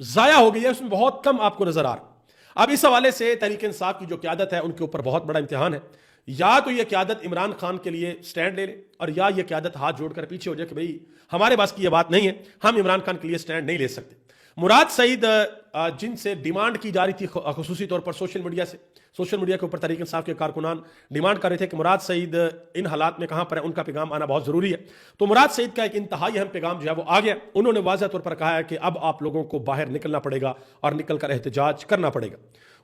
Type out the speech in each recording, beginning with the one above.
ضائع ہو گئی ہے، اس میں بہت کم آپ کو نظر آ رہا۔ اب اس حوالے سے تحریک انصاف کی جو قیادت ہے ان کے اوپر بہت بڑا امتحان ہے، یا تو یہ قیادت عمران خان کے لیے سٹینڈ لے لے، اور یا یہ قیادت ہاتھ جوڑ کر پیچھے ہو جائے کہ بھئی ہمارے پاس کی یہ بات نہیں ہے، ہم عمران خان کے لیے سٹینڈ نہیں لے سکتے۔ مراد سعید جن سے ڈیمانڈ کی جا رہی تھی خصوصی طور پر سوشل میڈیا کے اوپر تحریک انصاف کے کارکنان ڈیمانڈ کر رہے تھے کہ مراد سعید ان حالات میں کہاں پر ہے، ان کا پیغام آنا بہت ضروری ہے۔ تو مراد سعید کا ایک انتہائی اہم پیغام جو ہے وہ آ گیا۔ انہوں نے واضح طور پر کہا ہے کہ اب آپ لوگوں کو باہر نکلنا پڑے گا اور نکل کر احتجاج کرنا پڑے گا۔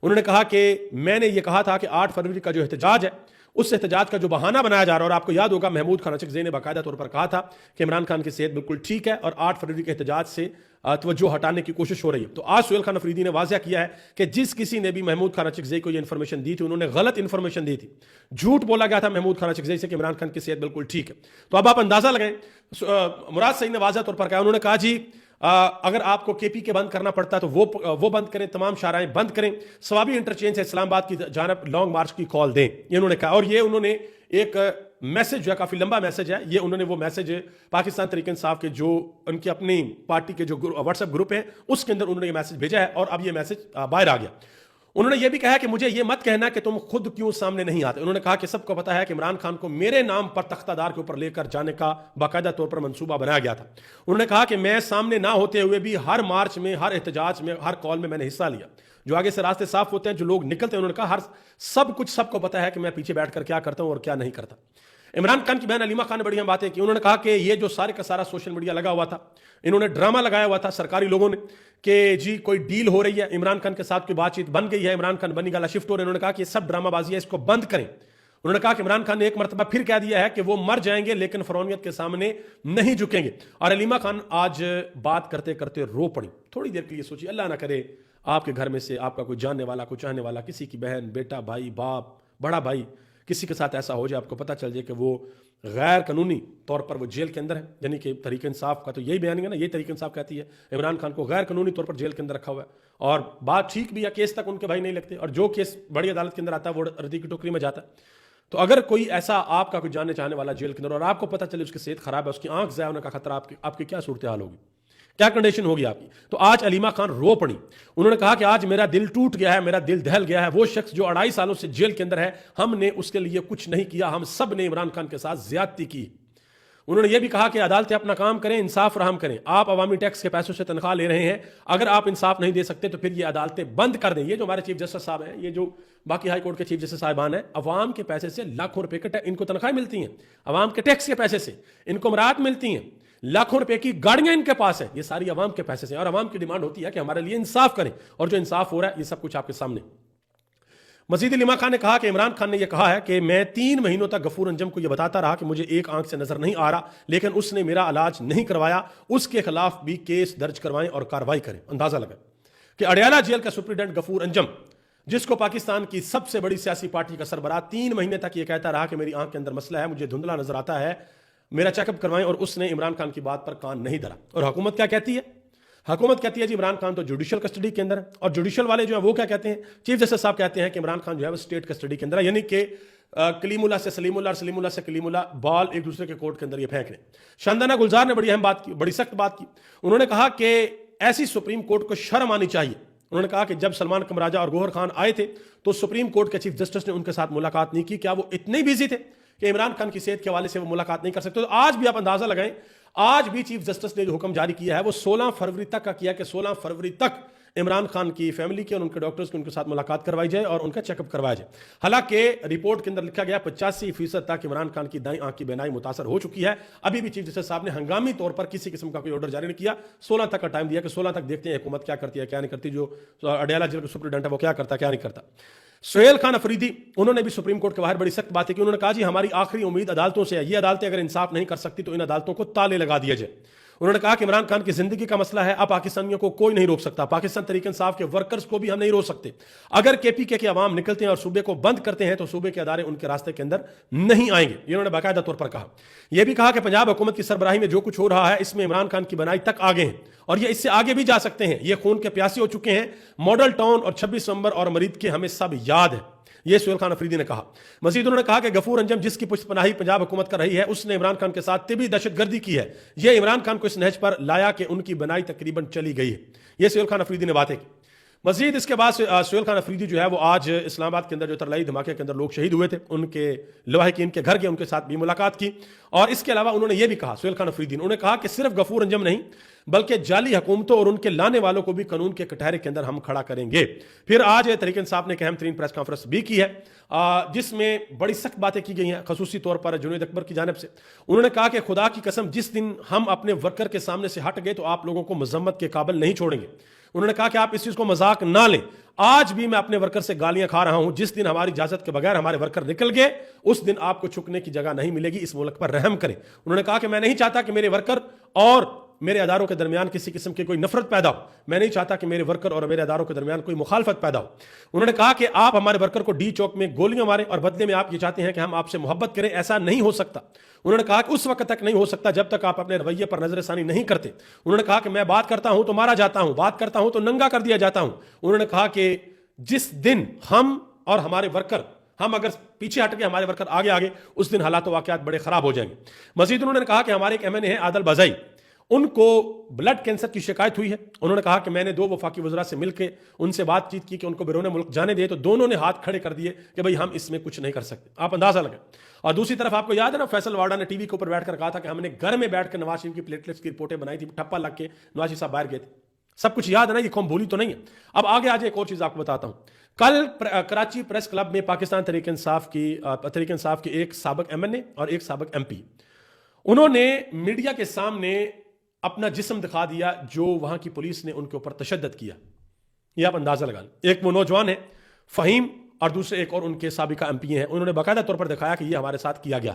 انہوں نے کہا کہ میں نے یہ کہا تھا کہ 8 فروری کا جو احتجاج ہے، اس احتجاج کا جو بہانہ بنایا جا رہا ہے، اور آپ کو یاد ہوگا محمود خان اچکزئی نے باقاعدہ طور پر کہا تھا کہ عمران خان کی صحت بالکل ٹھیک ہے اور 8 فروری کے احتجاج سے توجہ ہٹانے کی کوشش ہو رہی ہے۔ تو آج سہیل خان افریدی نے واضح کیا ہے کہ جس کسی نے بھی محمود خان اچکزئی کو یہ انفارمیشن دی تھی، انہوں نے غلط انفارمیشن دی تھی، جھوٹ بولا گیا تھا محمود خان اچکزئی سے کہ عمران خان کی صحت بالکل ٹھیک ہے۔ تو اب آپ اندازہ لگائیں، مراد سعید نے واضح طور پر کہا، انہوں نے کہا جی اگر آپ کو کے پی کے بند کرنا پڑتا ہے تو وہ بند کریں، تمام شاہراہیں بند کریں، ثوابی انٹرچینج سے اسلام آباد کی جانب لانگ مارچ کی کال دیں، یہ انہوں نے کہا۔ اور یہ انہوں نے ایک میسج جو ہے، کافی لمبا میسج ہے یہ، انہوں نے وہ میسج پاکستان تحریک انصاف کے جو ان کی اپنی پارٹی کے جو واٹس ایپ گروپ ہیں اس کے اندر انہوں نے یہ میسج بھیجا ہے، اور اب یہ میسج باہر آ گیا۔ انہوں نے یہ بھی کہا کہ مجھے یہ مت کہنا کہ تم خود کیوں سامنے نہیں آتے۔ انہوں نے کہا کہ سب کو پتا ہے کہ عمران خان کو میرے نام پر تختہ دار کے اوپر لے کر جانے کا باقاعدہ طور پر منصوبہ بنایا گیا تھا۔ انہوں نے کہا کہ میں سامنے نہ ہوتے ہوئے بھی ہر مارچ میں، ہر احتجاج میں، ہر کال میں نے حصہ لیا۔ جو آگے سے راستے صاف ہوتے ہیں، جو لوگ نکلتے ہیں، انہوں نے کہا سب کو پتا ہے کہ میں پیچھے بیٹھ کر کیا کرتا ہوں اور کیا نہیں کرتا۔ عمران خان کی بہن علیمہ خان نے بڑی اہم باتیں کی۔ انہوں نے کہا کہ یہ جو سارے کا سارا سوشل میڈیا لگا ہوا تھا، انہوں نے ڈرامہ لگایا ہوا تھا سرکاری لوگوں نے کہ جی کوئی ڈیل ہو رہی ہے، عمران خان کے ساتھ کوئی بات چیت بن گئی ہے، عمران خان بنی گالا شفٹ ہو رہے ہیں۔ انہوں نے کہا کہ یہ سب ڈرامہ بازی ہے، اس کو بند کریں۔ انہوں نے کہا کہ عمران خان نے ایک مرتبہ پھر کہہ دیا ہے کہ وہ مر جائیں گے لیکن فرعونیت کے سامنے نہیں جھکیں گے۔ اور علیمہ خان آج بات کرتے کرتے رو پڑی۔ تھوڑی دیر کے لیے سوچی، اللہ نہ کرے آپ کے گھر میں سے آپ کا کوئی جاننے والا، کوئی چاہنے والا، کسی کی بہن، بیٹا، بھائی، باپ، بڑا بھائی، کسی کے ساتھ ایسا ہو جائے، آپ کو پتہ چل جائے کہ وہ غیر قانونی طور پر وہ جیل کے اندر ہے۔ یعنی کہ تحریک انصاف کا تو یہی بیان ہے نا، یہی تحریک انصاف کہتی ہے عمران خان کو غیر قانونی طور پر جیل کے اندر رکھا ہوا ہے، اور بات ٹھیک بھی ہے، کیس تک ان کے بھائی نہیں لگتے، اور جو کیس بڑی عدالت کے اندر آتا ہے وہ ردی کی ٹوکری میں جاتا ہے۔ تو اگر کوئی ایسا آپ کا کوئی جاننے چاہنے والا جیل کے اندر، اور آپ کو پتہ چلے اس کی صحت خراب ہے، اس کی آنکھ ضائع ہونے کا خطرہ، آپ کی کیا صورتحال ہوگی، کیا کنڈیشن ہوگی آپ کی؟ تو آج علیمہ خان رو پڑی۔ انہوں نے کہا کہ آج میرا دل ٹوٹ گیا ہے، میرا دل دہل گیا ہے۔ وہ شخص جو 2.5 سالوں سے جیل کے اندر ہے، ہم نے اس کے لیے کچھ نہیں کیا، ہم سب نے عمران خان کے ساتھ زیادتی کی۔ انہوں نے یہ بھی کہا کہ عدالتیں اپنا کام کریں، انصاف فراہم کریں۔ آپ عوامی ٹیکس کے پیسوں سے تنخواہ لے رہے ہیں، اگر آپ انصاف نہیں دے سکتے تو پھر یہ عدالتیں بند کر دیں۔ یہ جو ہمارے چیف جسٹس صاحب ہیں، یہ جو باقی ہائی کورٹ کے چیف جسٹس صاحبان ہیں، عوام کے پیسے سے لاکھوں روپے کے ان کو تنخواہیں ملتی ہیں، عوام کے ٹیکس کے پیسے سے ان کو مراعات ملتی ہیں، لاکھوں روپے کی گاڑیاں ان کے پاس ہیں، یہ ساری عوام کے پیسے سے، اور عوام کی ڈیمانڈ ہوتی ہے کہ ہمارے لیے انصاف کریں، اور جو انصاف ہو رہا ہے یہ سب کچھ آپ کے سامنے۔ مزید علیمہ خان نے کہا کہ عمران خان نے یہ کہا ہے کہ میں 3 مہینوں تک غفور انجم کو یہ بتاتا رہا کہ مجھے ایک آنکھ سے نظر نہیں آ رہا، لیکن اس نے میرا علاج نہیں کروایا، اس کے خلاف بھی کیس درج کروائیں اور کارروائی کریں۔ اندازہ لگائیں کہ اڈیالہ جیل کا سپرنٹینڈنٹ غفور انجم، جس کو پاکستان کی سب سے بڑی سیاسی پارٹی کا سربراہ 3 مہینے تک یہ کہتا رہا کہ میری آنکھ کے اندر مسئلہ ہے، مجھے دھندلا نظر آتا ہے، میرا چیک اپ کروائیں، اور اس نے عمران خان کی بات پر کان نہیں دھرا۔ اور حکومت کیا کہتی ہے؟ حکومت کہتی ہے جی عمران خان تو جوڈیشل کسٹڈی کے اندر ہے، اور جوڈیشل والے جو ہیں وہ کیا کہتے ہیں؟ چیف جسٹس صاحب کہتے ہیں کہ عمران خان جو ہے وہ اسٹیٹ کسٹڈی کے اندر ہے، یعنی کہ کلیم اللہ سے سلیم اللہ اور سلیم اللہ سے کلیم اللہ بال ایک دوسرے کے کورٹ کے اندر یہ پھینک رہے ہیں۔ شاندانہ گلزار نے بڑی اہم بات کی، بڑی سخت بات کی۔ انہوں نے کہا کہ ایسی سپریم کورٹ کو شرم آنی چاہیے۔ انہوں نے کہا کہ جب سلمان قمراجہ اور گوہر خان آئے تھے تو سپریم کورٹ کے چیف جسٹس نے ان کے ساتھ ملاقات نہیں کی، کیا وہ اتنے بیزی تھے کہ عمران خان کی صحت کے حوالے سے وہ ملاقات نہیں کر سکتے؟ تو آج بھی آپ اندازہ لگائیں، آج بھی چیف جسٹس نے جو حکم جاری کیا ہے وہ 16 فروری تک کا کیا کہ 16 فروری تک عمران خان کی فیملی کے اور ان کے ڈاکٹرز کی ان کے ساتھ ملاقات کروائی جائے اور ان کا چیک اپ کروایا جائے۔ حالانکہ رپورٹ کے اندر لکھا گیا 85% تک عمران خان کی دائیں آنکھ کی بینائی متاثر ہو چکی ہے۔ ابھی بھی چیف جسٹس صاحب نے ہنگامی طور پر کسی قسم کا کوئی آرڈر جاری نہیں کیا، 16 تک کا ٹائم دیا کہ 16 تک دیکھتے ہیں حکومت کیا کرتی ہے کیا نہیں کرتی، جو اڈیالہ جیل کا سپرنٹینڈنٹ ہے وہ کیا کرتا ہے کیا نہیں کرتا۔ سہیل خان افریدی انہوں نے بھی سپریم کورٹ کے باہر بڑی سخت باتیں کی۔ انہوں نے کہا جی ہماری آخری امید عدالتوں سے ہے، یہ عدالتیں اگر انصاف نہیں کر سکتی تو ان عدالتوں کو تالے لگا دیا جائے۔ انہوں نے کہا کہ عمران خان کی زندگی کا مسئلہ ہے، اب پاکستانیوں کو کوئی نہیں روک سکتا، پاکستان تحریک انصاف کے ورکرز کو بھی ہم نہیں روک سکتے۔ اگر کے پی کے عوام نکلتے ہیں اور صوبے کو بند کرتے ہیں تو صوبے کے ادارے ان کے راستے کے اندر نہیں آئیں گے، یہ انہوں نے باقاعدہ طور پر کہا۔ یہ بھی کہا کہ پنجاب حکومت کی سربراہی میں جو کچھ ہو رہا ہے اس میں عمران خان کی بنائی تک آگے ہیں اور یہ اس سے آگے بھی جا سکتے ہیں، یہ خون کے پیاسے ہو چکے ہیں۔ ماڈل ٹاؤن اور 26 نومبر اور مرید کے ہمیں سب یاد ہے۔ یہ سہیل خان افریدی نے کہا. مزید انہوں نے کہا کہ غفور انجم جس کی پشت پناہی پنجاب حکومت کر رہی ہے اس نے عمران خان کے ساتھ طبی دہشت گردی کی ہے. یہ عمران خان کو اس نہج پر لایا کہ ان کی بنائی تقریباً چلی گئی ہے. یہ سہیل خان افریدی نے باتیں کی. مزید اس کے بعد سہیل خان افریدی جو ہے وہ آج اسلام آباد کے اندر جو ترلائی دھماکے کے اندر لوگ شہید ہوئے تھے ان کے لواحقین کے گھر گئے, ان کے ساتھ بھی ملاقات کی. اور اس کے علاوہ انہوں نے یہ بھی کہا, سہیل خان افریدی انہوں نے کہا کہ صرف غفور انجم نہیں بلکہ جعلی حکومتوں اور ان کے لانے والوں کو بھی قانون کے کٹہرے کے اندر ہم کھڑا کریں گے. پھر آج تحریک انصاف نے ایک اہم ترین پریس کانفرنس بھی کی ہے جس میں بڑی سخت باتیں کی گئی ہیں, خصوصی طور پر جنید اکبر کی جانب سے. انہوں نے کہا کہ خدا کی قسم جس دن ہم اپنے ورکر کے سامنے سے ہٹ گئے تو آپ لوگوں کو مذمت کے قابل نہیں چھوڑیں گے. انہوں نے کہا کہ آپ اس چیز کو مذاق نہ لیں, آج بھی میں اپنے ورکر سے گالیاں کھا رہا ہوں. جس دن ہماری اجازت کے بغیر ہمارے ورکر نکل گئے اس دن آپ کو چھکنے کی جگہ نہیں ملے گی. اس ملک پر رحم کریں. انہوں نے کہا کہ میں نہیں چاہتا کہ میرے ورکر اور میرے اداروں کے درمیان کسی قسم کی کوئی نفرت پیدا ہو. میں نہیں چاہتا کہ میرے ورکر اور میرے اداروں کے درمیان کوئی مخالفت پیدا ہو. انہوں نے کہا کہ آپ ہمارے ورکر کو ڈی چوک میں گولیاں ماریں اور بدلے میں آپ یہ چاہتے ہیں کہ ہم آپ سے محبت کریں. ایسا نہیں ہو سکتا. انہوں نے کہا کہ اس وقت تک نہیں ہو سکتا جب تک آپ اپنے رویے پر نظر ثانی نہیں کرتے. انہوں نے کہا کہ میں بات کرتا ہوں تو مارا جاتا ہوں, بات کرتا ہوں تو ننگا کر دیا جاتا ہوں. انہوں نے کہا کہ جس دن ہم اور ہمارے ورکر ہم اگر پیچھے ہٹ کے ہمارے ورکر آگے اس دن حالات و واقعات بڑے خراب ہو جائیں گے. مزید انہوں نے کہا کہ ہمارے ایک ایم این اے ہیں عادل بازائی, ان کو بلڈ کینسر کی شکایت ہوئی ہے. انہوں نے کہا کہ میں نے 2 وفاقی وزراء سے مل کے ان سے بات چیت کی کہ ان کو بیرون ملک جانے دے, تو دونوں نے ہاتھ کھڑے کر دیے کہ بھئی ہم اس میں کچھ نہیں کر سکتے. آپ اندازہ لگائیں. اور دوسری طرف آپ کو یاد ہے نا, فیصل واڈا نے ٹی وی کے اوپر بیٹھ کر کہا تھا کہ ہم نے گھر میں بیٹھ کر نواز شریف کی پلیٹلیٹس کی رپورٹیں بنائی تھی, ٹھپا لگ کے نواز شریف صاحب باہر گئے تھے. سب کچھ یاد ہے نا, یہ قوم بھولی تو نہیں ہے. اب آگے آج ایک اور چیز آپ کو بتاتا ہوں. کل کراچی پریس کلب میں پاکستان تحریک انصاف کے ایک سابق ایم این اے اور ایک سابق ایم پی, انہوں نے میڈیا کے سامنے اپنا جسم دکھا دیا جو وہاں کی پولیس نے ان کے اوپر تشدد کیا. یہ آپ اندازہ لگا لیں. ایک وہ نوجوان ہے فہیم اور دوسرے ایک اور ان کے سابقہ ایم پی ہیں. انہوں نے باقاعدہ طور پر دکھایا کہ یہ ہمارے ساتھ کیا گیا.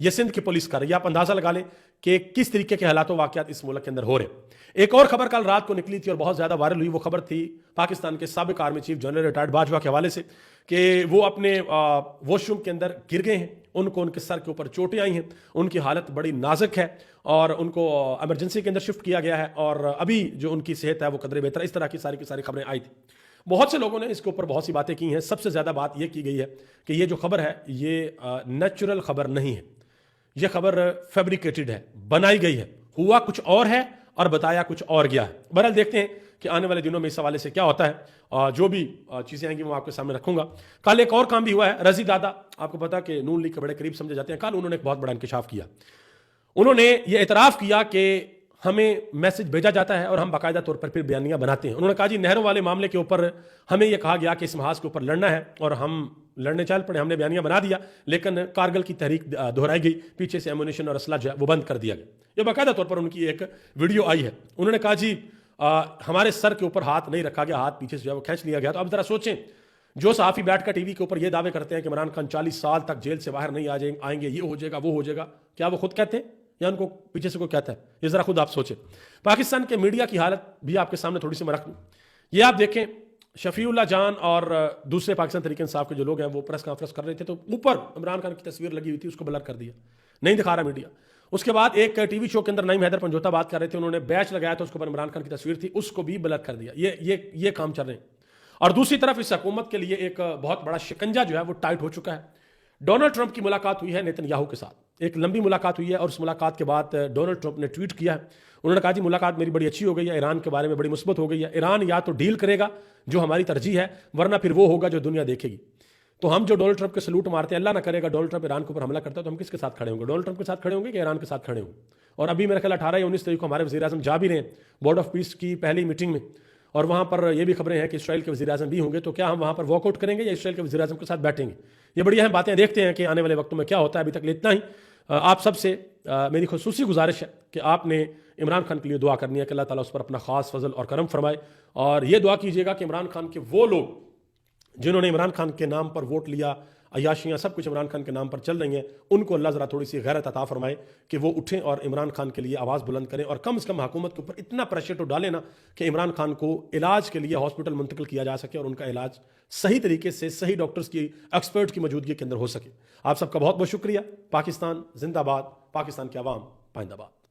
یہ سندھ کی پولیس کر رہی ہے. آپ اندازہ لگا لیں کہ کس طریقے کے حالات و واقعات اس ملک کے اندر ہو رہے ہیں. ایک اور خبر کل رات کو نکلی تھی اور بہت زیادہ وائرل ہوئی. وہ خبر تھی پاکستان کے سابق army chief general retired Bajwa کے حوالے سے کہ وہ اپنے واش روم کے اندر گر گئے ہیں. ان کو ان کے سر کے اوپر چوٹیں آئی ہیں. ان کی حالت بڑی نازک ہے اور ان کو ایمرجنسی کے اندر شفٹ کیا گیا ہے اور ابھی جو ان کی صحت ہے وہ قدرے بہتر. اس طرح کی ساری خبریں آئی تھیں. بہت سے لوگوں نے اس کے اوپر بہت سی باتیں کی ہیں. سب سے زیادہ بات یہ کی گئی ہے کہ یہ جو خبر ہے یہ نیچرل خبر نہیں ہے, یہ خبر فیبریکیٹڈ ہے, بنائی گئی ہے. ہوا کچھ اور ہے اور بتایا کچھ اور گیا ہے. بہرحال دیکھتے ہیں کہ آنے والے دنوں میں اس حوالے سے کیا ہوتا ہے. جو بھی چیزیں آئیں گی وہ آپ کے سامنے رکھوں گا. کل ایک اور کام بھی ہوا ہے. رضی دادا آپ کو پتا کہ نون لیگ کے بڑے قریب سمجھے جاتے ہیں. کل انہوں نے ایک بہت بڑا انکشاف کیا. انہوں نے یہ اعتراف کیا کہ ہمیں میسج بھیجا جاتا ہے اور ہم باقاعدہ طور پر پھر بیانیاں بناتے ہیں. انہوں نے کہا جی نہروں والے معاملے کے اوپر ہمیں یہ کہا گیا کہ اس محاذ کے اوپر لڑنا ہے اور ہم لڑنے چل پڑے. ہم نے بیانیاں بنا دیا لیکن کارگل کی تحریک دہرائی گئی, پیچھے سے ایمونیشن اور اسلحہ جو ہے وہ بند کر دیا گیا. یہ باقاعدہ طور پر ان کی ایک ویڈیو آئی ہے. انہوں نے کہا جی ہمارے سر کے اوپر ہاتھ نہیں رکھا گیا, ہاتھ پیچھے سے جو ہے وہ کھینچ لیا گیا. تو اب ذرا سوچیں, جو صحافی بیٹھ کر ٹی وی کے اوپر یہ دعوے کرتے ہیں کہ عمران خان 40 سال تک جیل سے باہر نہیں آئیں گے, یہ ہو جائے گا وہ ہو جائے گا, کیا وہ خود کہتے ہیں یا ان کو پیچھے سے کوئی کہتا ہے؟ یہ ذرا خود آپ سوچیں. پاکستان کے میڈیا کی حالت بھی آپ کے سامنے تھوڑی سی میں رکھ دوں. یہ آپ دیکھیں شفیع اللہ جان اور دوسرے پاکستان تحریک انصاف کے جو لوگ ہیں وہ پریس کانفرنس کر رہے تھے تو اوپر عمران خان کی تصویر لگی ہوئی تھی, اس کو بلر کر دیا, نہیں دکھا رہا میڈیا. اس کے بعد ایک ٹی وی شو کے اندر نعیم حیدر پنجوتا بات کر رہے تھے, انہوں نے بیچ لگایا تھا, اس کے اوپر عمران خان کی تصویر تھی, اس کو بھی بلر کر دیا. یہ کام چل رہے ہیں. اور دوسری طرف اس حکومت کے لیے ایک بہت بڑا شکنجہ جو ہے وہ ٹائٹ ہو چکا ہے. ڈونلڈ ٹرمپ کی ملاقات ہوئی ہے نیتن یاہو کے ساتھ, ایک لمبی ملاقات ہوئی ہے اور اس ملاقات کے بعد ڈونلڈ ٹرمپ نے ٹویٹ کیا ہے. انہوں نے کہا جی ملاقات میری بڑی اچھی ہو گئی ہے, ایران کے بارے میں بڑی مثبت ہو گئی ہے. ایران یا تو ڈیل کرے گا جو ہماری ترجیح ہے ورنہ پھر وہ ہوگا جو دنیا دیکھے گی. تو ہم جو ڈونلڈ ٹرمپ کے سلوٹ مارتے ہیں, اللہ نہ کرے گا ڈونلڈ ٹرمپ ایران کے اوپر حملہ کرتا ہے تو ہم کس کے ساتھ کھڑے ہوں گے؟ ڈونلڈ ٹرمپ کے ساتھ کھڑے ہوں گے کہ ایران کے ساتھ کھڑے ہوں گے؟ اور ابھی میرا خیال 18 یا 19 تاریخ کو ہمارے وزیر اعظم جا بھی رہے ہیں بورڈ آف پیس کی پہلی میٹنگ میں, اور وہاں پر یہ بھی خبریں ہیں کہ اسرائیل کے وزیر اعظم بھی ہوں گے. تو کیا ہم وہاں پر واک آؤٹ کریں گے یا اسرائیل کے وزیر اعظم کے ساتھ بیٹھیں گے؟ یہ بڑی اہم باتیں. دیکھتے ہیں کہ آنے والے وقتوں میں کیا ہوتا ہے. ابھی تک اتنا ہی. آپ سب سے میری خصوصی گزارش ہے کہ آپ نے عمران خان کے لیے دعا کرنی ہے کہ اللہ تعالیٰ اس پر اپنا خاص فضل اور کرم فرمائے, اور یہ دعا کیجیے گا کہ عمران خان کے وہ لوگ جنہوں نے عمران خان کے نام پر ووٹ لیا, عیاشیاں سب کچھ عمران خان کے نام پر چل رہی ہیں, ان کو اللہ ذرا تھوڑی سی غیرت عطا فرمائے کہ وہ اٹھیں اور عمران خان کے لیے آواز بلند کریں, اور کم از کم حکومت کے اوپر اتنا پریشر تو ڈالیں نا کہ عمران خان کو علاج کے لیے ہاسپٹل منتقل کیا جا سکے اور ان کا علاج صحیح طریقے سے صحیح ڈاکٹرز کی ایکسپرٹ کی موجودگی کے اندر ہو سکے. آپ سب کا بہت بہت شکریہ. پاکستان زندہ باد, پاکستان کے عوام پائندہ باد.